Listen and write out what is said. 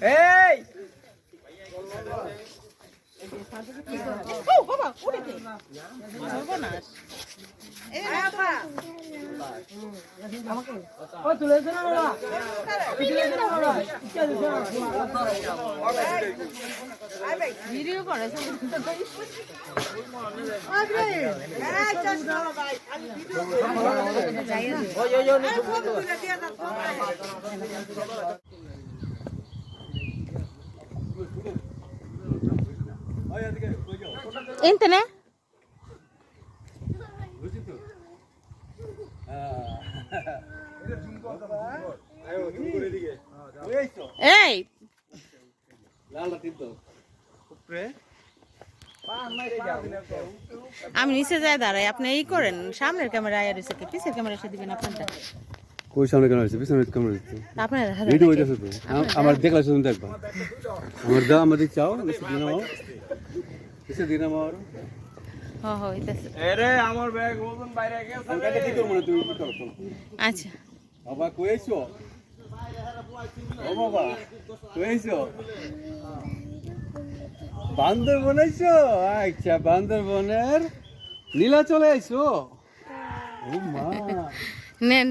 এই ও বাবা উড়ে দে সর্বনাশ এই আপা আমাকে ও তুলে দে না বাবা তুলে দে না বাবা ইচ্ছা দে না ভিডিও করে Entene? Hey! আমি নিচে যাই দাঁড়াই আপনি এই করেন সামনের ক্যামেরা আয়া রয়েছে কি পিছের ক্যামেরা এসে দিবেন আপনারটা কই সামনে কেন আছে পিছনে কেমন আছে আপনার ভিডিও হইতাছে তো আমার দেখলা শুনুন দেখবা আমার দাও আমাদের চাও এসে দিন আমার হ্যাঁ হ্যাঁ হইতাছে আরে আমার ব্যাগ ওজন বাইরে গেছে আমি কাকে কি করব না তুমি কি করো আচ্ছা বাবা কইছো ও বাবা কইছো বান্দর বনাইছো আচ্ছা বান্দর বনের নীলা চলে আইছো ও মা নেন